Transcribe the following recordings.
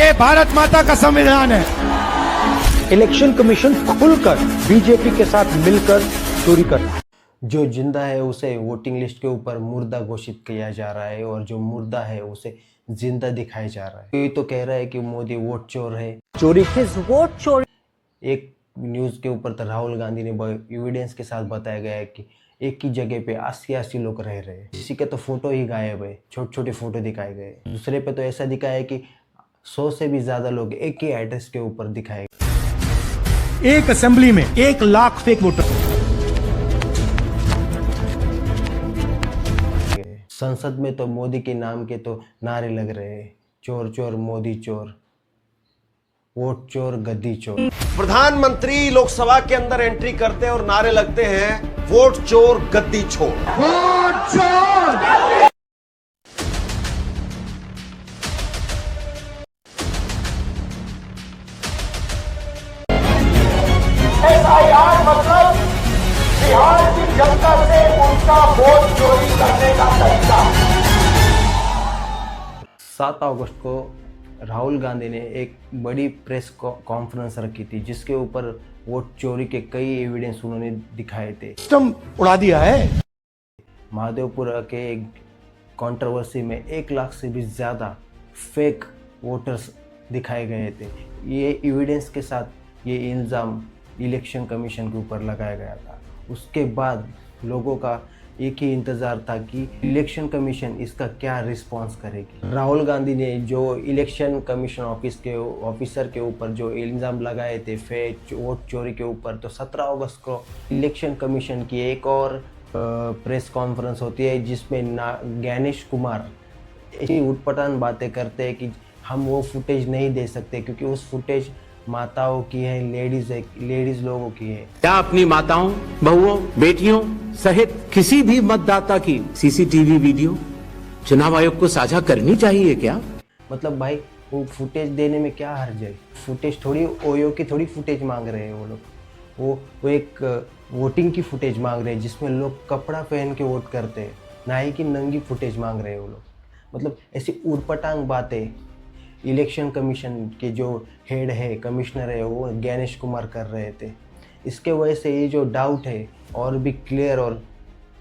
ये भारत माता का संविधान है। इलेक्शन कमीशन खुलकर बीजेपी के साथ मिलकर चोरी कर रहा है। जो जिंदा है उसे वोटिंग लिस्ट के ऊपर मुर्दा घोषित किया जा रहा है और जो मुर्दा है उसे जिंदा दिखाया जा रहा है। कोई तो कह रहा है कि मोदी वोट चोर है। चोरी किस वोट चोरी? एक न्यूज के ऊपर तो राहुल गांधी ने एविडेंस के साथ बताया गया है कि एक ही जगह पे 80 लोग रह रहे हैं। किसी के तो फोटो ही गायब है, छोटे छोटे फोटो दिखाए गए। दूसरे पे तो ऐसा दिखाया है कि 100 से भी ज्यादा लोग एक ही एड्रेस के ऊपर दिखाए। एक असेंबली में 1 लाख फेक वोटर। संसद में तो मोदी के नाम के तो नारे लग रहे हैं, चोर चोर मोदी चोर, वोट चोर गद्दी चोर। प्रधानमंत्री लोकसभा के अंदर एंट्री करते हैं और नारे लगते हैं वोट चोर गद्दी छोड़। वोट चोर। एसआईआर मतलब बिहार की जनता से उनका वोट चोरी करने का तरीका। 7 अगस्त को राहुल गांधी ने एक बड़ी प्रेस कॉन्फ्रेंस रखी थी जिसके ऊपर वोट चोरी के कई एविडेंस उन्होंने दिखाए थे। सिस्टम उड़ा दिया है। महादेवपुरा के एक कंट्रोवर्सी में 1 लाख से भी ज़्यादा फेक वोटर्स दिखाए गए थे। ये एविडेंस के साथ ये इल्ज़ाम इलेक्शन कमीशन के ऊपर लगाया गया था। उसके बाद लोगों का एक ही इंतज़ार था कि इलेक्शन कमीशन इसका क्या रिस्पांस करेगी। राहुल गांधी ने जो इलेक्शन कमीशन ऑफिस के ऑफिसर के ऊपर जो इल्ज़ाम लगाए थे फेक वोट चोरी के ऊपर, तो 17 अगस्त को इलेक्शन कमीशन की एक और प्रेस कॉन्फ्रेंस होती है जिसमें ज्ञानेश कुमार ऐसी उटपटांग बातें करते हैं कि हम वो फुटेज नहीं दे सकते क्योंकि उस फुटेज माताओं की है, लेडीज लोगों की है। क्या अपनी माताओं, बहुओं, बेटियों सहित किसी भी मतदाता की सीसीटीवी वीडियो चुनाव आयोग को साझा करनी चाहिए क्या? मतलब भाई वो फुटेज देने में क्या हर्ज है? फुटेज थोड़ी ओयो की थोड़ी फुटेज मांग रहे हैं वो लोग। वो एक वोटिंग की फुटेज मांग रहे हैं जिसमें लोग कपड़ा पहन के वोट करते हैं, ना ही कि नंगी फुटेज मांग रहे हैं वो लोग। मतलब ऐसी उटपटांग बातें इलेक्शन कमीशन के जो हेड है, कमिश्नर है, वो ज्ञानेश कुमार कर रहे थे। इसके वजह से ये जो डाउट है और भी क्लियर और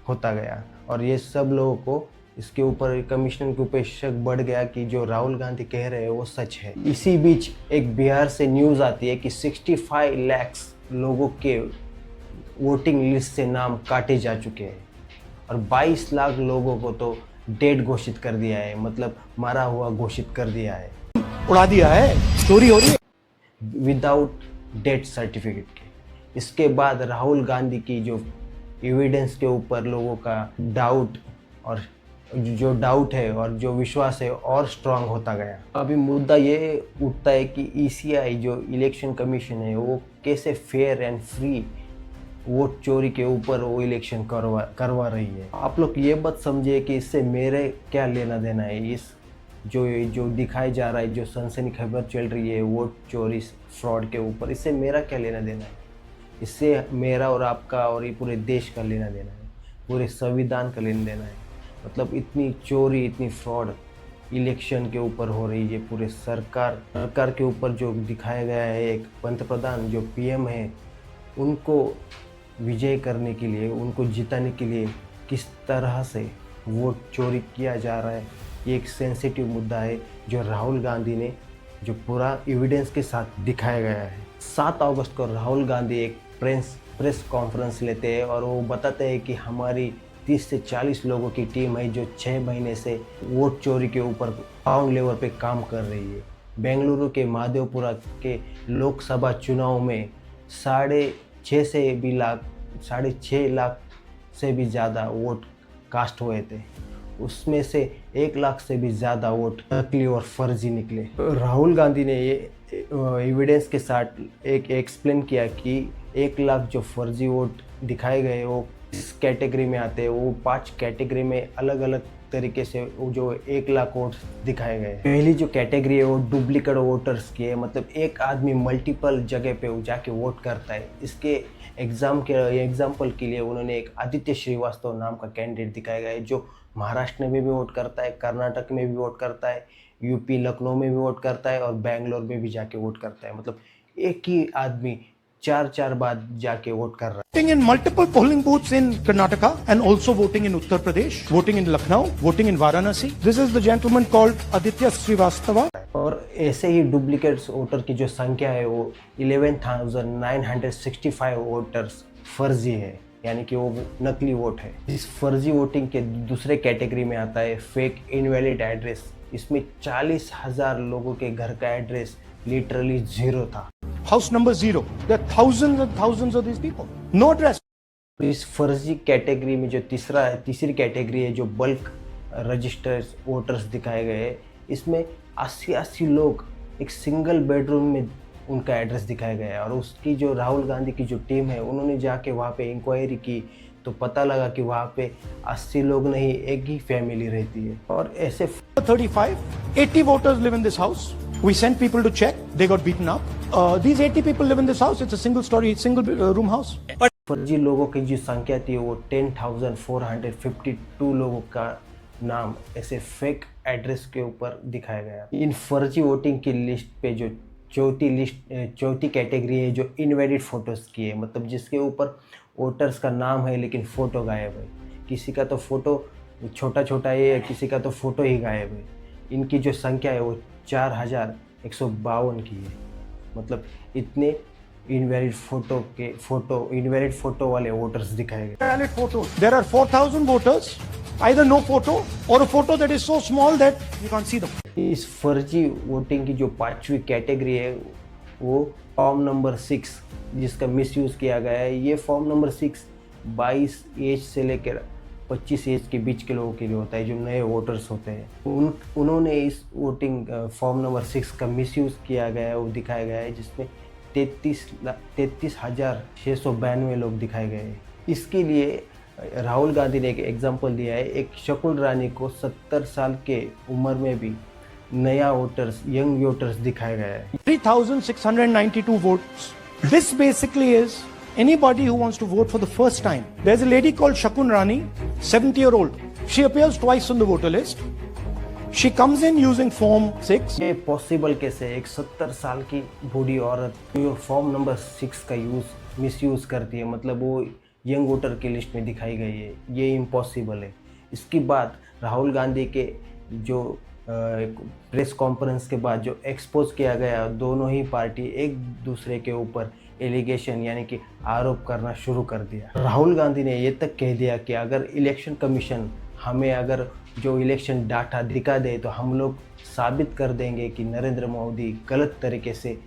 होता गया और ये सब लोगों को इसके ऊपर कमिश्नर के ऊपर शक बढ़ गया कि जो राहुल गांधी कह रहे हैं वो सच है। इसी बीच एक बिहार से न्यूज़ आती है कि 65 लाख लोगों के वोटिंग लिस्ट से नाम काटे जा चुके हैं और 22 लाख लोगों को तो डेड घोषित कर दिया है, मतलब मारा हुआ घोषित कर दिया है। उड़ा दिया है, चोरी हो रही है विदाउट डेथ सर्टिफिकेट के। इसके बाद राहुल गांधी की जो एविडेंस के ऊपर लोगों का डाउट और जो डाउट है और जो विश्वास है और स्ट्रांग होता गया। अभी मुद्दा ये उठता है कि ईसीआई जो इलेक्शन कमीशन है वो कैसे फेयर एंड फ्री वोट चोरी के ऊपर वो इलेक्शन करवा रही है। आप लोग ये बात समझिए कि इससे मेरे क्या लेना देना है। इस जो दिखाया जा रहा है, जो सनसनी खबर चल रही है वोट चोरी फ्रॉड के ऊपर, इससे मेरा क्या लेना देना है? इससे मेरा और आपका और ये पूरे देश का लेना देना है, पूरे संविधान का लेना देना है। मतलब इतनी चोरी, इतनी फ्रॉड इलेक्शन के ऊपर हो रही है। पूरे सरकार के ऊपर जो दिखाया गया है, एक पंतप्रधान जो पीएम है उनको विजय करने के लिए, उनको जिताने के लिए किस तरह से वोट चोरी किया जा रहा है, ये एक सेंसिटिव मुद्दा है जो राहुल गांधी ने जो पूरा एविडेंस के साथ दिखाया गया है। 7 अगस्त को राहुल गांधी एक प्रेस कॉन्फ्रेंस लेते हैं और वो बताते हैं कि हमारी 30 से 40 लोगों की टीम है जो 6 महीने से वोट चोरी के ऊपर ग्राउंड लेवल पे काम कर रही है। बेंगलुरु के महादेवपुरा के लोकसभा चुनाव में 6.5 लाख से भी ज़्यादा वोट कास्ट हुए थे। उसमें से 1 लाख से भी ज़्यादा वोट नकली और फर्जी निकले। राहुल गांधी ने ये एविडेंस के साथ एक एक्सप्लेन किया कि 1 लाख जो फर्जी वोट दिखाए गए वो इस कैटेगरी में आते हैं। वो 5 कैटेगरी में अलग अलग तरीके से वो जो 1 लाख वोट दिखाए गए। पहली जो कैटेगरी है वो डुप्लीकेट वोटर्स की है, मतलब एक आदमी मल्टीपल जगह पे जाके वोट करता है। इसके एग्जाम्पल के लिए उन्होंने एक आदित्य श्रीवास्तव नाम का कैंडिडेट दिखाया गया है जो महाराष्ट्र में भी वोट करता है, कर्नाटक में भी वोट करता है, यूपी लखनऊ में भी वोट करता है और बेंगलोर में भी जाके वोट करता है। मतलब एक ही आदमी 4 बार जाके वोट कर रहा है। Voting in multiple polling booths in Karnataka and also voting in Uttar Pradesh, voting in Lucknow, voting in Varanasi. This is the gentleman called Aditya Srivastava. और ऐसे ही डुप्लीकेट्स वोटर की जो संख्या है वो 11,965 वोटर्स फर्जी है, यानी कि वो नकली वोट है। इस फर्जी वोटिंग के दूसरे कैटेगरी में आता है फेक इनवैलिड एड्रेस। इसमें 40,000 लोगों के घर का एड्रेस लिटरली 0 था। House number 0. There are thousands and thousands of these people. No address. इस फर्जी कैटेगरी में जो तीसरी कैटेगरी है जो बल्क रजिस्टर्ड वोटर्स दिखाए गए हैं, इसमें 80 लोग एक सिंगल बेडरूम में उनका एड्रेस दिखाया गया है। और उसकी जो राहुल गांधी की जो टीम है उन्होंने जाके वहाँ पे इंक्वायरी की तो पता लगा कि वहाँ पे 80 लोग नहीं, एक ही फैमिली रहती है। और ऐसे 35, 80 voters live in this house. We sent people to check. They got beaten up. These 80 people live in this house. It's a single room house. फर्जी लोगों की जो संख्या थी वो 10,452 लोगों का नाम ऐसे फेक एड्रेस के ऊपर दिखाया गया। इन फर्जी वोटिंग की लिस्ट पे जो चौथी कैटेगरी है जो इनवैलिड फोटोज़ की है, मतलब जिसके ऊपर वोटर्स का नाम है लेकिन फ़ोटो गायब है। किसी का तो फ़ोटो छोटा है, किसी का तो फ़ोटो ही गायब है। इनकी जो संख्या है वो 4,152 की है। मतलब इतने इनवैलिड फोटो वाले वोटर्स दिखाए गए। Valid photos. There are 4,000 voters. Either no photo or a photo that is so small that you can't see them. इस फर्जी वोटिंग की जो 5वीं कैटेगरी है वो फॉर्म नंबर 6 जिसका मिसयूज़ किया गया है। ये फॉर्म नंबर 6 22 एज से लेकर 25 एज के बीच के लोगों के लिए होता है, जो नए वोटर्स होते हैं। उन्होंने इस वोटिंग फॉर्म नंबर 6 का मिसयूज़ किया गया है, वो दिखाया गया है, जिसमें 33,692 लोग दिखाए गए हैं। इसके लिए राहुल गांधी ने एक एग्जाम्पल दिया है। एक शकुन रानी को 70 साल के उम्र में भी नया यंग वोटर्स दिखाया गया है। 3,692 votes. This basically is anybody who wants to vote for the first time. There's a lady called Shakun Rani, 70-year-old. She appears twice on the voter list. She comes in using Form 6. ये possible कैसे है? एक 70 साल की बूढ़ी औरत जो form number 6 का misuse करती है, मतलब वो यंग वोटर की लिस्ट में दिखाई गई है। ये इम्पॉसिबल है। इसके बाद राहुल गांधी के जो प्रेस कॉन्फ्रेंस के बाद जो एक्सपोज किया गया, दोनों ही पार्टी एक दूसरे के ऊपर एलिगेशन यानी कि आरोप करना शुरू कर दिया। राहुल गांधी ने ये तक कह दिया कि अगर इलेक्शन कमीशन हमें अगर जो इलेक्शन डाटा दिखा दे तो हम लोग साबित कर देंगे कि नरेंद्र मोदी गलत तरीके से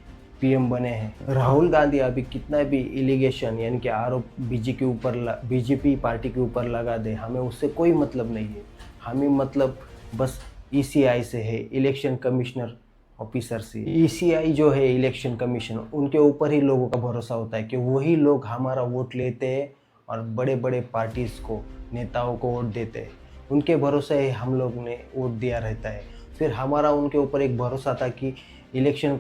पीएम बने हैं। राहुल गांधी अभी कितना भी एलिगेशन यानी कि आरोप बीजेपी पार्टी के ऊपर लगा दे, हमें उससे कोई मतलब नहीं है। हमें मतलब बस ECI से है, इलेक्शन कमिश्नर ऑफिसर से। ECI जो है इलेक्शन कमीशन, उनके ऊपर ही लोगों का भरोसा होता है कि वही लोग हमारा वोट लेते हैं और बड़े बड़े पार्टीज़ को, नेताओं को वोट देते हैं। उनके भरोसे ही हम लोग ने वोट दिया रहता है। फिर हमारा उनके ऊपर एक भरोसा था कि इलेक्शन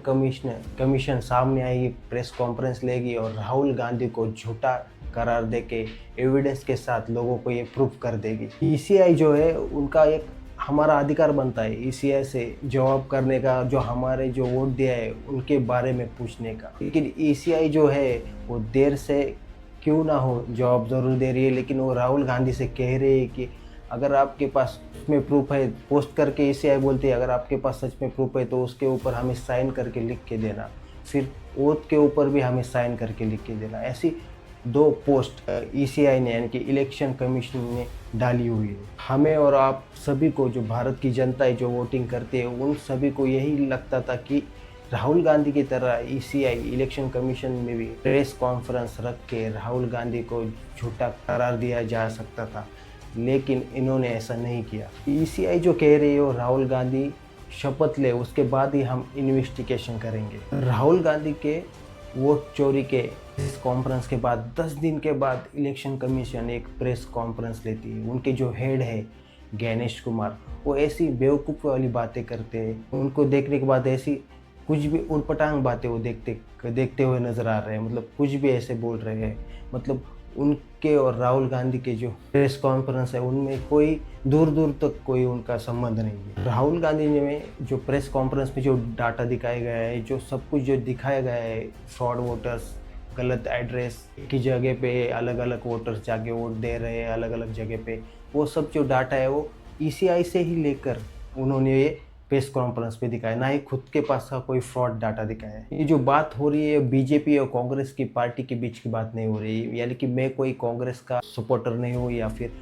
कमीशन सामने आएगी, प्रेस कॉन्फ्रेंस लेगी और राहुल गांधी को झूठा करार देके एविडेंस के साथ लोगों को ये प्रूफ कर देगी। ECI जो है उनका एक हमारा अधिकार बनता है ECI से जवाब करने का, जो हमारे जो वोट दिया है उनके बारे में पूछने का। लेकिन ECI जो है वो देर से क्यों ना हो जवाब ज़रूर दे रही है, लेकिन वो राहुल गांधी से कह रही है कि अगर आपके पास उसमें प्रूफ है, पोस्ट करके ECI बोलती है अगर आपके पास सच में प्रूफ है तो उसके ऊपर हमें साइन करके लिख के देना, फिर ओथ के ऊपर भी हमें साइन करके लिख के देना। ऐसी 2 पोस्ट ECI ने यानी कि इलेक्शन कमीशन ने डाली हुई है। हमें और आप सभी को, जो भारत की जनता है जो वोटिंग करती है, उन सभी को यही लगता था कि राहुल गांधी की तरह ECI इलेक्शन कमीशन में भी प्रेस कॉन्फ्रेंस रख के राहुल गांधी को झूठा करार दिया जा सकता था, लेकिन इन्होंने ऐसा नहीं किया। ECI जो कह रही है वो राहुल गांधी शपथ ले, उसके बाद ही हम इन्वेस्टिगेशन करेंगे। राहुल गांधी के वोट चोरी के इस कॉन्फ्रेंस के बाद 10 दिन के बाद इलेक्शन कमीशन एक प्रेस कॉन्फ्रेंस लेती है। उनके जो हेड है गणेश कुमार, वो ऐसी बेवकूफ़ वाली बातें करते हैं। उनको देखने के बाद ऐसी कुछ भी उटपटांग बातें वो देखते हुए नज़र आ रहे हैं। मतलब कुछ भी ऐसे बोल रहे हैं, मतलब उनके और राहुल गांधी के जो प्रेस कॉन्फ्रेंस है उनमें कोई दूर दूर तक कोई उनका संबंध नहीं है। राहुल गांधी ने में जो प्रेस कॉन्फ्रेंस में जो डाटा दिखाया गया है, जो सब कुछ जो दिखाया गया है, फ्रॉड वोटर्स, गलत एड्रेस की जगह पे अलग अलग वोटर्स जाके वोट दे रहे हैं अलग अलग जगह पे, वो सब जो डाटा है वो ECI से ही लेकर उन्होंने ये प्रेस कॉन्फ्रेंस पे दिखाया, ना ही खुद के पास का कोई फ्रॉड डाटा दिखाया है। ये जो बात हो रही है बीजेपी और कांग्रेस की पार्टी के बीच की बात नहीं हो रही है, यानी कि मैं कोई कांग्रेस का सपोर्टर नहीं हूँ या फिर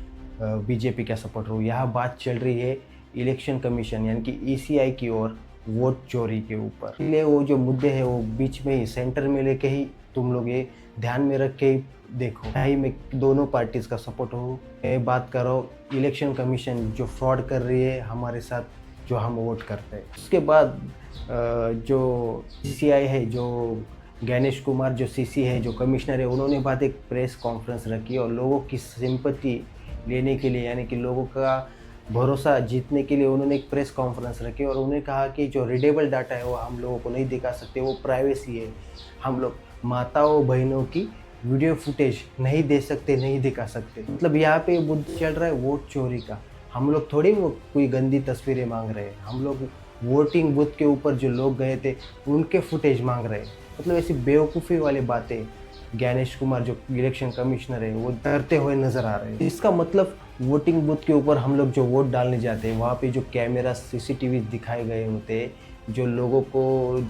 बीजेपी का सपोर्टर हूँ। यहाँ बात चल रही है इलेक्शन कमीशन यानी कि ECI की ओर वोट चोरी के ऊपर। इसलिए वो जो मुद्दे हैं वो बीच में ही सेंटर में लेके ही तुम लोग ये ध्यान में रख के ही देखो। ही मैं दोनों पार्टीज का सपोर्ट हूँ। मैं बात कर रहा हूँ इलेक्शन कमीशन जो फ्रॉड कर रही है हमारे साथ, जो हम वोट करते हैं। उसके बाद जो CCI है, जो गणेश कुमार जो CC है, जो कमिश्नर है, उन्होंने बात एक प्रेस कॉन्फ्रेंस रखी और लोगों की सिंपैथी लेने के लिए यानी कि लोगों का भरोसा जीतने के लिए उन्होंने एक प्रेस कॉन्फ्रेंस रखी और उन्होंने कहा कि जो रीडेबल डाटा है वो हम लोगों को नहीं दिखा सकते, वो प्राइवेसी है। हम लोग माताओं बहनों की वीडियो फुटेज नहीं दे सकते, नहीं दिखा सकते। मतलब यहाँ पे मुद्दा चल रहा है वोट चोरी का। हम लोग थोड़ी वो कोई गंदी तस्वीरें मांग रहे हैं, हम लोग वोटिंग बूथ के ऊपर जो लोग गए थे उनके फुटेज मांग रहे हैं। मतलब ऐसी बेवकूफ़ी वाली बातें गणेश कुमार जो इलेक्शन कमिश्नर है वो करते हुए नज़र आ रहे हैं। इसका मतलब वोटिंग बूथ के ऊपर हम लोग जो वोट डालने जाते हैं वहाँ पे जो कैमरा CCTV दिखाए गए होते हैं, जो लोगों को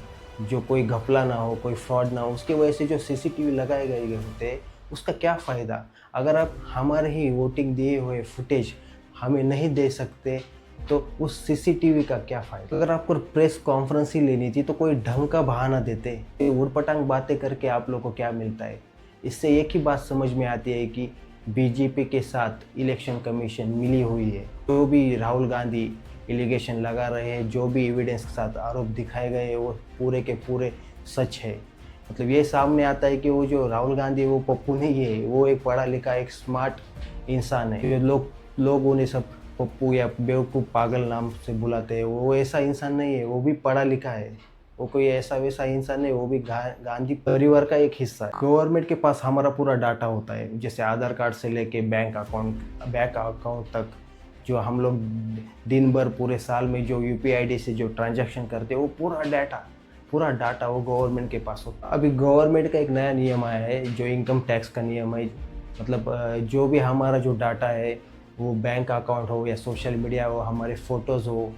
जो कोई घपला ना हो, कोई फ्रॉड ना हो, उसकी वजह से जो CCTV लगाए गए होते हैं उसका क्या फ़ायदा। अगर आप हमारे ही वोटिंग दिए हुए फुटेज हमें नहीं दे सकते तो उस CCTV का क्या फ़ायदा। अगर आपको प्रेस कॉन्फ्रेंस ही लेनी थी तो कोई ढंग का बहाना देते। उड़पटांग बातें करके आप लोगों को क्या मिलता है। इससे एक ही बात समझ में आती है कि बीजेपी के साथ इलेक्शन कमीशन मिली हुई है। जो भी राहुल गांधी एलिगेशन लगा रहे हैं, जो भी एविडेंस के साथ आरोप दिखाए गए हैं वो पूरे के पूरे सच है। मतलब ये सामने आता है कि वो जो राहुल गांधी वो पप्पू नहीं है, वो एक पढ़ा लिखा एक स्मार्ट इंसान है। जो लोग उन्हें सब पप्पू या बेवकूफ़ पागल नाम से बुलाते हैं, वो ऐसा इंसान नहीं है। वो भी पढ़ा लिखा है, वो कोई ऐसा वैसा इंसान नहीं, वो भी गांधी परिवार का एक हिस्सा है। गवर्नमेंट के पास हमारा पूरा डाटा होता है, जैसे आधार कार्ड से लेके बैंक अकाउंट तक, जो हम लोग दिन भर पूरे साल में जो UPI ID से जो ट्रांजैक्शन करते हैं वो पूरा डाटा वो गवर्नमेंट के पास होता है। अभी गवर्नमेंट का एक नया नियम आया है जो इनकम टैक्स का नियम है। मतलब जो भी हमारा जो डाटा है वो बैंक अकाउंट हो या सोशल मीडिया हो, हमारे फ़ोटोज़ हो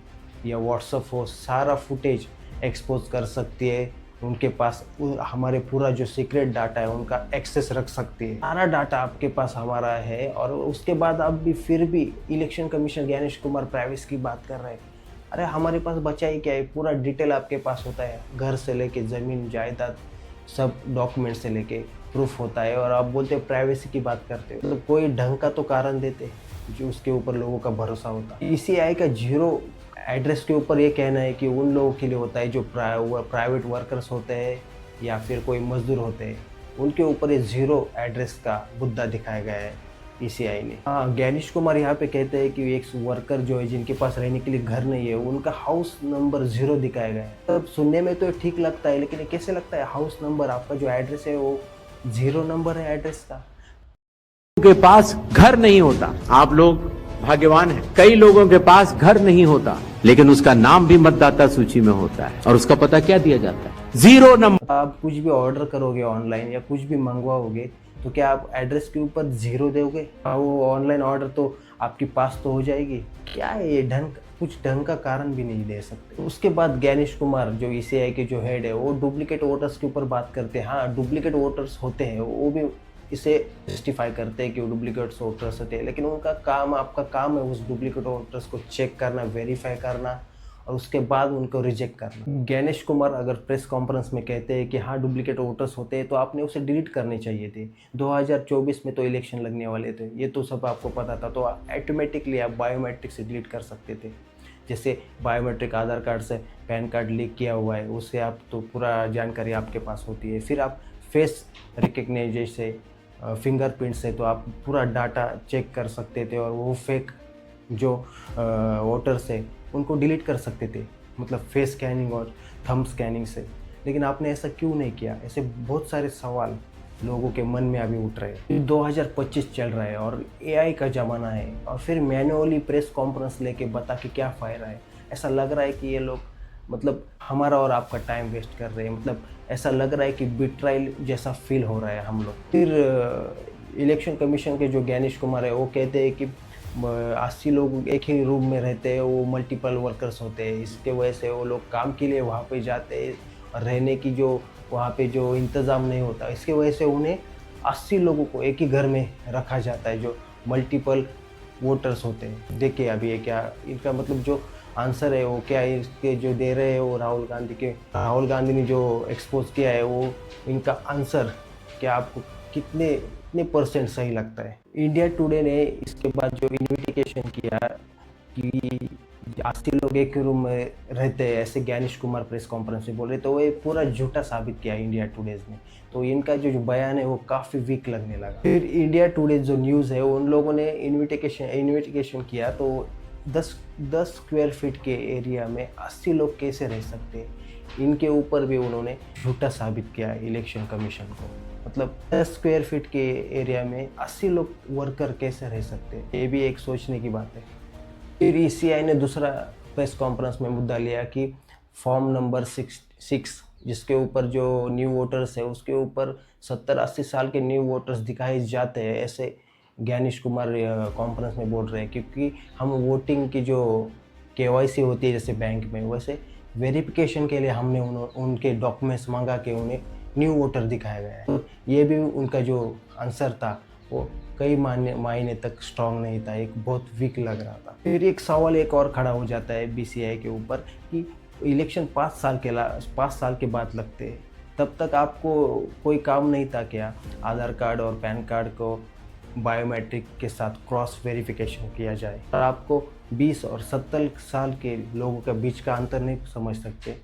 या व्हाट्सअप हो, सारा फुटेज एक्सपोज कर सकती है उनके पास। हमारे पूरा जो सीक्रेट डाटा है उनका एक्सेस रख सकती है। सारा डाटा आपके पास हमारा है और उसके बाद अब भी फिर भी election commission Ganesh Kumar privacy की बात कर रहे हैं। अरे हमारे पास बचा ही क्या है, पूरा डिटेल आपके पास होता है, घर से लेके ज़मीन जायदाद सब डॉक्यूमेंट से लेके प्रूफ होता है और आप बोलते हैं प्राइवेसी की बात करते हो। मतलब कोई ढंग का तो कारण देते जो उसके ऊपर लोगों का भरोसा होता है। ECI का 0 एड्रेस के ऊपर ये कहना है कि उन लोगों के लिए होता है जो प्राइवेट वर्कर्स होते हैं या फिर कोई मजदूर होते हैं, उनके ऊपर ये 0 एड्रेस का मुद्दा दिखाया गया है ECI ने। हाँ, गणेश कुमार यहाँ पे कहते हैं कि एक वर्कर जो है जिनके पास रहने के लिए घर नहीं है उनका हाउस नंबर 0 दिखाया गया है। तब सुनने में तो ठीक लगता है, लेकिन कैसे लगता है हाउस नंबर, आपका जो एड्रेस है वो 0 नंबर है एड्रेस का। के पास घर नहीं होता। आप लोग भाग्यवान हैं, कई लोगों के पास घर नहीं होता लेकिन उसका नाम भी मतदाता सूची में होता है और उसका पता क्या दिया जाता है, 0 नंबर। आप कुछ भी ऑर्डर करोगे ऑनलाइन या कुछ भी मंगवाओगे तो क्या आप एड्रेस के ऊपर 0 दोगे? वो ऑनलाइन ऑर्डर तो आपके पास तो हो जाएगी। क्या है ये कुछ ढंग का कारण भी नहीं दे सकते। उसके बाद गणेश कुमार जो ECI के जो हेड है वो डुप्लीकेट वोटर्स के ऊपर बात करते हैं। हाँ, डुप्लीकेट वोटर्स होते हैं, वो भी इसे जस्टिफाई करते हैं कि वो डुप्लीकेट वोटर्स होते हैं, लेकिन उनका काम, आपका काम है उस डुप्लीकेट वोटर्स को चेक करना, वेरीफाई करना और उसके बाद उनको रिजेक्ट करना। गणेश कुमार अगर प्रेस कॉन्फ्रेंस में कहते हैं कि हाँ डुप्लीकेट वोटर्स होते हैं तो आपने उसे डिलीट करने चाहिए थे। 2024 में तो इलेक्शन लगने वाले थे, ये तो सब आपको पता था, तो ऑटोमेटिकली आप बायोमेट्रिक से डिलीट कर सकते थे। जैसे बायोमेट्रिक आधार कार्ड से पैन कार्ड लिंक किया हुआ है, उससे आप तो पूरा जानकारी आपके पास होती है। फिर आप फेस रिकग्नाइजेशन से, फिंगरप्रिंट से तो आप पूरा डाटा चेक कर सकते थे और वो फेक जो वोटर्स है उनको डिलीट कर सकते थे, मतलब फेस स्कैनिंग और थंब स्कैनिंग से। लेकिन आपने ऐसा क्यों नहीं किया? ऐसे बहुत सारे सवाल लोगों के मन में अभी उठ रहे हैं। 2025 चल रहा है और एआई का ज़माना है, और फिर मैन्युअली प्रेस कॉन्फ्रेंस लेके बता के क्या फ़ायदा है। ऐसा लग रहा है कि ये लोग मतलब हमारा और आपका टाइम वेस्ट कर रहे हैं। मतलब ऐसा लग रहा है कि बिट्रायल जैसा फील हो रहा है हम लोग। फिर इलेक्शन कमीशन के जो ज्ञानेश कुमार है वो कहते हैं कि 80 लोग एक ही रूम में रहते हैं, वो मल्टीपल वर्कर्स होते हैं, इसके वजह से वो लोग काम के लिए वहाँ पे जाते हैं और रहने की जो वहाँ पे जो इंतज़ाम नहीं होता, इसके वजह से उन्हें 80 लोगों को एक ही घर में रखा जाता है जो मल्टीपल वोटर्स होते हैं। देखिए अभी ये क्या इनका मतलब जो आंसर है वो क्या है, इसके जो दे रहे हैं वो राहुल गांधी ने जो एक्सपोज किया है वो इनका आंसर क्या आपको कितने परसेंट सही लगता है। इंडिया टुडे ने इसके बाद जो इन्विटेशन किया कि 80 लोग एक रूम में रहते हैं, ऐसे ज्ञानेश कुमार प्रेस कॉन्फ्रेंस में बोल रहे, तो ये पूरा झूठा साबित किया इंडिया टुडेज ने। तो इनका जो बयान है वो काफ़ी वीक लगने लगा। फिर इंडिया टुडे जो न्यूज़ है उन लोगों ने इन्विटेशन किया, तो 10 स्क्वायर फीट के एरिया में 80 लोग कैसे रह सकते हैं, इनके ऊपर भी उन्होंने झूठा साबित किया इलेक्शन कमीशन को। मतलब 10 स्क्वायर फीट के एरिया में 80 लोग वर्कर कैसे रह सकते हैं, ये भी एक सोचने की बात है। फिर ईसीआई ने दूसरा प्रेस कॉन्फ्रेंस में मुद्दा लिया कि फॉर्म नंबर 6 जिसके ऊपर जो न्यू वोटर्स है उसके ऊपर 70-80 साल के न्यू वोटर्स दिखाए जाते हैं, ऐसे ज्ञानेश कुमार कॉन्फ्रेंस में बोल रहे हैं। क्योंकि हम वोटिंग की जो केवाईसी होती है जैसे बैंक में, वैसे वेरिफिकेशन के लिए हमने उनके डॉक्यूमेंट्स मंगा के उन्हें न्यू वोटर दिखाया गया है। तो ये भी उनका जो आंसर था वो कई महीने तक स्ट्रांग नहीं था, एक बहुत वीक लग रहा था। फिर एक सवाल एक और खड़ा हो जाता है बीसीआई के ऊपर कि इलेक्शन 5 साल के बाद लगते हैं, तब तक आपको कोई काम नहीं था क्या आधार कार्ड और पैन कार्ड को बायोमेट्रिक के साथ क्रॉस वेरिफिकेशन किया जाए, और आपको 20 और 70 साल के लोगों के बीच का अंतर नहीं समझ सकते।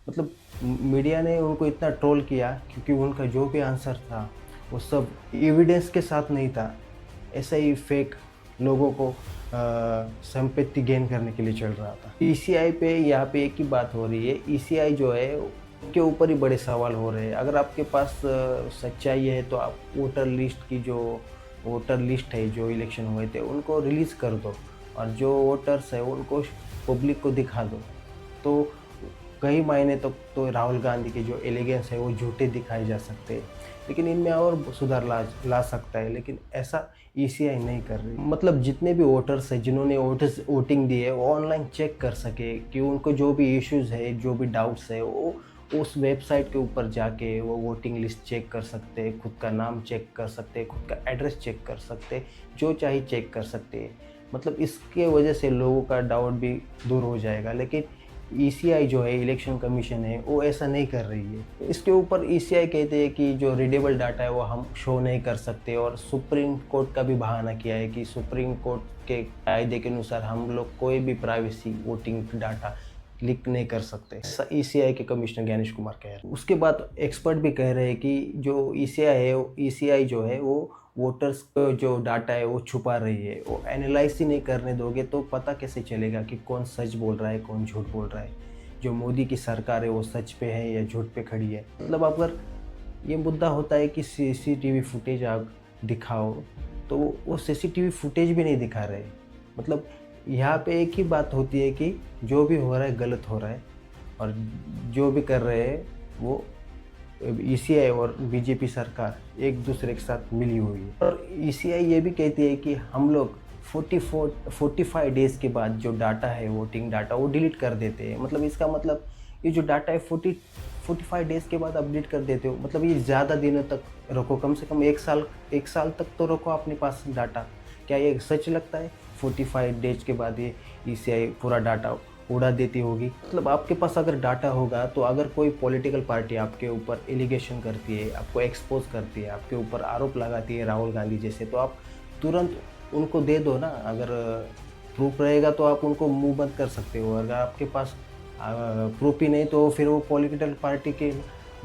मतलब मीडिया ने उनको इतना ट्रोल किया क्योंकि उनका जो भी आंसर था वो सब एविडेंस के साथ नहीं था, ऐसा ही फेक लोगों को संपत्ति गेन करने के लिए चल रहा था। ईसीआई पे यहाँ पे एक ही बात हो रही है, ईसीआई जो है उसके ऊपर ही बड़े सवाल हो रहे हैं। अगर आपके पास सच्चाई है तो आप वोटर लिस्ट है जो इलेक्शन हुए थे उनको रिलीज़ कर दो, और जो वोटर्स है उनको पब्लिक को दिखा दो। तो कई महीने तक तो राहुल गांधी के जो एलिगेंस है वो झूठे दिखाए जा सकते हैं, लेकिन इनमें और सुधार ला सकता है, लेकिन ऐसा ईसीआई नहीं कर रही। मतलब जितने भी वोटर्स हैं जिन्होंने वोटिंग दी है वो ऑनलाइन चेक कर सके कि उनको जो भी इश्यूज़ है, जो भी डाउट्स है, वो उस वेबसाइट के ऊपर जाके वो वोटिंग लिस्ट चेक कर सकते हैं, खुद का नाम चेक कर सकते हैं, खुद का एड्रेस चेक कर सकते हैं, जो चाहे चेक कर सकते हैं। मतलब इसके वजह से लोगों का डाउट भी दूर हो जाएगा, लेकिन ईसीआई जो है इलेक्शन कमीशन है वो ऐसा नहीं कर रही है। इसके ऊपर ईसीआई कहते हैं कि जो रीडेबल डाटा है वो हम शो नहीं कर सकते, और सुप्रीम कोर्ट का भी बहाना किया है कि सुप्रीम कोर्ट के कायदे के अनुसार हम लोग कोई भी प्राइवेसी वोटिंग डाटा लीक नहीं कर सकते, ईसीआई के कमिश्नर ज्ञानेश कुमार कह रहे हैं। उसके बाद एक्सपर्ट भी कह रहे हैं कि जो ईसीआई जो है वो वोटर्स को जो डाटा है वो छुपा रही है, वो एनालाइज ही नहीं करने दोगे तो पता कैसे चलेगा कि कौन सच बोल रहा है कौन झूठ बोल रहा है। जो मोदी की सरकार है वो सच पे है या झूठ पे खड़ी है। मतलब अगर ये मुद्दा होता है कि सीसीटीवी फुटेज आप दिखाओ, तो वो सीसीटीवी फुटेज भी नहीं दिखा रहे। मतलब यहाँ पे एक ही बात होती है कि जो भी हो रहा है गलत हो रहा है, और जो भी कर रहे हैं वो ईसीआई और बीजेपी सरकार एक दूसरे के साथ मिली हुई है। और ईसीआई ये भी कहती है कि हम लोग 45 डेज़ के बाद जो डाटा है वोटिंग डाटा वो डिलीट कर देते हैं। मतलब इसका मतलब ये जो डाटा है 45 डेज़ के बाद अपडेट कर देते हो, मतलब ये ज़्यादा दिनों तक रखो, कम से कम एक साल तक तो रखो अपने पास डाटा। क्या ये सच लगता है 45 डेज के बाद ये ईसीआई पूरा डाटा उड़ा देती होगी? मतलब आपके पास अगर डाटा होगा तो अगर कोई पॉलिटिकल पार्टी आपके ऊपर एलिगेशन करती है, आपको एक्सपोज करती है, आपके ऊपर आरोप लगाती है राहुल गांधी जैसे, तो आप तुरंत उनको दे दो ना। अगर प्रूफ रहेगा तो आप उनको मुंह बंद कर सकते हो। अगर आपके पास प्रूफ ही नहीं तो फिर वो पॉलिटिकल पार्टी के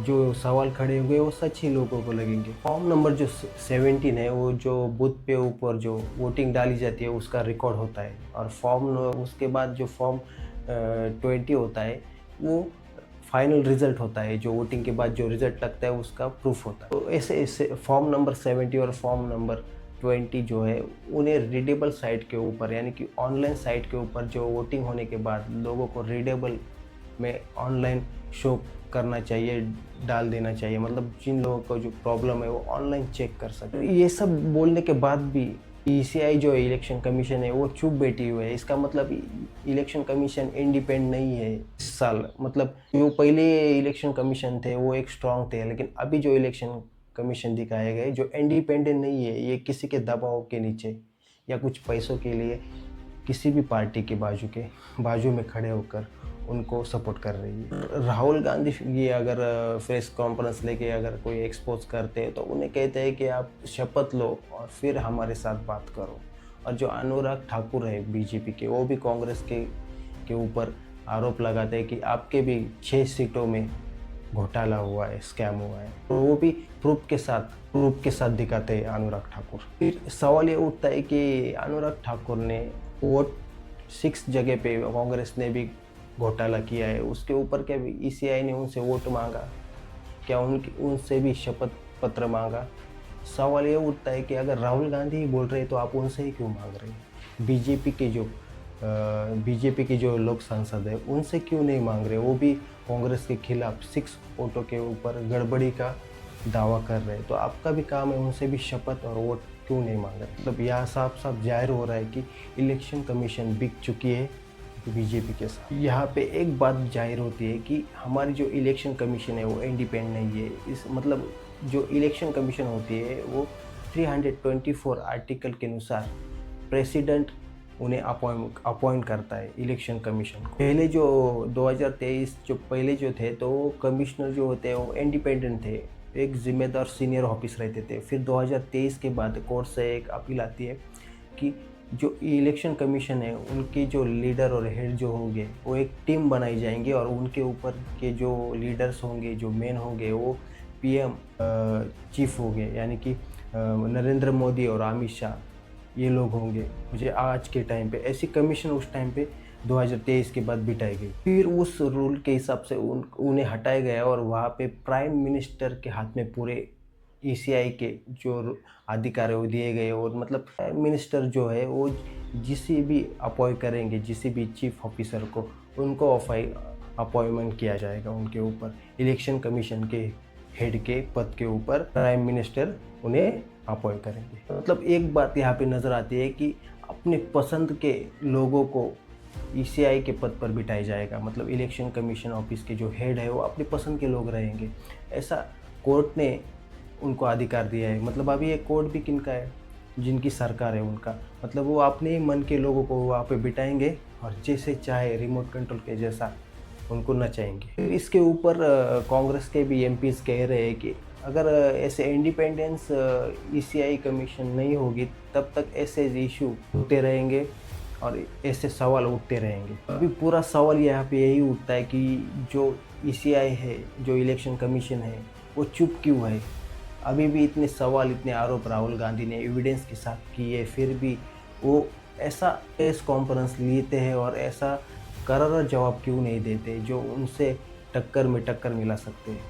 जो सवाल खड़े हुए वो सच ही लोगों को लगेंगे। फॉर्म नंबर जो 17 है वो जो बूथ पे ऊपर जो वोटिंग डाली जाती है उसका रिकॉर्ड होता है, और उसके बाद जो फॉर्म 20 होता है वो फाइनल रिजल्ट होता है, जो वोटिंग के बाद जो रिजल्ट लगता है उसका प्रूफ होता है। तो ऐसे फॉर्म नंबर 70 और फॉर्म नंबर 20 जो है उन्हें रीडेबल साइट के ऊपर, यानी कि ऑनलाइन साइट के ऊपर जो वोटिंग होने के बाद लोगों को रीडेबल में ऑनलाइन शो करना चाहिए, डाल देना चाहिए। मतलब जिन लोगों को जो प्रॉब्लम है वो ऑनलाइन चेक कर सके। ये सब बोलने के बाद भी ECI जो इलेक्शन कमीशन है वो चुप बैठी हुई है। इसका मतलब इलेक्शन कमीशन इंडिपेंडेंट नहीं है इस साल। मतलब जो पहले इलेक्शन कमीशन थे वो एक स्ट्रांग थे, लेकिन अभी जो इलेक्शन कमीशन दिखाए गए जो इंडिपेंडेंट नहीं है, ये किसी के दबाव के नीचे या कुछ पैसों के लिए किसी भी पार्टी के बाजू में खड़े होकर उनको सपोर्ट कर रही है। राहुल गांधी ये अगर प्रेस कॉन्फ्रेंस लेके अगर कोई एक्सपोज करते हैं तो उन्हें कहते हैं कि आप शपथ लो और फिर हमारे साथ बात करो। और जो अनुराग ठाकुर है बीजेपी के, वो भी कांग्रेस के ऊपर आरोप लगाते हैं कि आपके भी 6 सीटों में घोटाला हुआ है, स्कैम हुआ है। तो वो भी प्रूफ के साथ दिखाते हैं अनुराग ठाकुर। फिर सवाल ये उठता है कि अनुराग ठाकुर ने वोट 6 जगह पे कांग्रेस ने भी घोटाला किया है, उसके ऊपर क्या ECI ने उनसे वोट मांगा? क्या उनसे भी शपथ पत्र मांगा? सवाल ये उठता है कि अगर राहुल गांधी ही बोल रहे हैं तो आप उनसे ही क्यों मांग रहे हैं? बीजेपी के जो लोक सांसद है उनसे क्यों नहीं मांग रहे? वो भी कांग्रेस के खिलाफ 6 वोटों के ऊपर गड़बड़ी का दावा कर रहे हैं। तो आपका भी काम है उनसे भी शपथ और वोट क्यों नहीं मांग रहे? मतलब यह साफ जाहिर हो रहा है कि इलेक्शन कमीशन बिक चुकी है बीजेपी के साथ। यहाँ पे एक बात जाहिर होती है कि हमारी जो इलेक्शन कमीशन है वो इंडिपेंडेंट नहीं है। इस मतलब जो इलेक्शन कमीशन होती है वो 324 आर्टिकल के अनुसार प्रेसिडेंट उन्हें अपॉइंट करता है इलेक्शन कमीशन को। पहले जो 2023 जो पहले जो थे तो कमिश्नर जो होते हैं वो इंडिपेंडेंट थे, एक जिम्मेदार सीनियर ऑफिसर रहते थे। फिर 2023 के बाद कोर्ट से एक अपील आती है कि जो इलेक्शन कमीशन है उनके जो लीडर और हेड जो होंगे वो एक टीम बनाई जाएंगी और उनके ऊपर के जो लीडर्स होंगे, जो मेन होंगे, वो PM चीफ होंगे, यानी कि नरेंद्र मोदी और अमित शाह ये लोग होंगे। मुझे आज के टाइम पे ऐसी कमीशन उस टाइम पे 2023 के बाद बिठाई गई। फिर उस रूल के हिसाब से उन्हें हटाया गया और वहाँ पे प्राइम मिनिस्टर के हाथ में पूरे ECI के जो अधिकार है वो दिए गए। और मतलब प्राइम मिनिस्टर जो है वो जिसे भी अपॉइंट करेंगे, जिसे भी चीफ ऑफिसर को, उनको अपॉइंटमेंट किया जाएगा उनके ऊपर। इलेक्शन कमीशन के हेड के पद के ऊपर प्राइम मिनिस्टर उन्हें अपॉइंट करेंगे। मतलब एक बात यहाँ पे नज़र आती है कि अपने पसंद के लोगों को ECI के पद पर बिठाया जाएगा। मतलब इलेक्शन कमीशन ऑफिस के जो हेड है वो अपनी पसंद के लोग रहेंगे, ऐसा कोर्ट ने उनको अधिकार दिया है। मतलब अभी ये कोर्ट भी किनका है? जिनकी सरकार है उनका। मतलब वो अपने ही मन के लोगों को वहाँ पे बिठाएंगे और जैसे चाहे रिमोट कंट्रोल के जैसा उनको नचाएंगे। इसके ऊपर कांग्रेस के भी MPs कह रहे हैं कि अगर ऐसे इंडिपेंडेंस ECI कमीशन नहीं होगी तब तक ऐसे इशू होते रहेंगे और ऐसे सवाल उठते रहेंगे। अभी पूरा सवाल यहाँ पे यही उठता है कि जो ECI है, जो इलेक्शन कमीशन है, वो चुप क्यों है? अभी भी इतने सवाल, इतने आरोप राहुल गांधी ने एविडेंस के साथ किए, फिर भी वो ऐसा प्रेस कॉन्फ्रेंस लेते हैं और ऐसा करारा जवाब क्यों नहीं देते जो उनसे टक्कर में टक्कर मिला सकते हैं।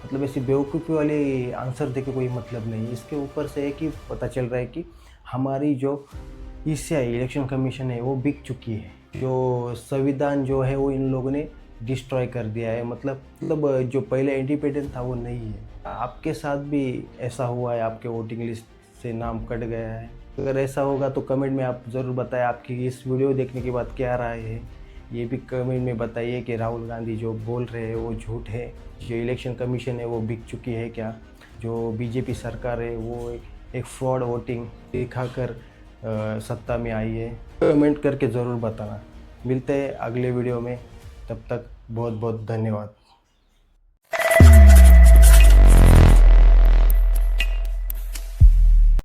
मतलब ऐसी बेवकूफ़ी वाले आंसर देके कोई मतलब नहीं। इसके ऊपर से एक ही पता चल रहा है कि हमारी जो ECI इलेक्शन कमीशन है वो बिक चुकी है। जो संविधान जो है वो इन लोगों ने डिस्ट्रॉय कर दिया है। मतलब जो पहले इंडिपेंडेंट था वो नहीं है। आपके साथ भी ऐसा हुआ है? आपके वोटिंग लिस्ट से नाम कट गया है? अगर ऐसा होगा तो कमेंट में आप ज़रूर बताएं आपकी इस वीडियो देखने के बाद क्या राय है। ये भी कमेंट में बताइए कि राहुल गांधी जो बोल रहे हैं वो झूठ है, जो इलेक्शन कमीशन है वो बिक चुकी है क्या, जो बीजेपी सरकार है वो एक फ्रॉड वोटिंग दिखाकर सत्ता में आई है। कमेंट करके ज़रूर बताना। मिलते हैं अगले वीडियो में, तब तक बहुत बहुत धन्यवाद।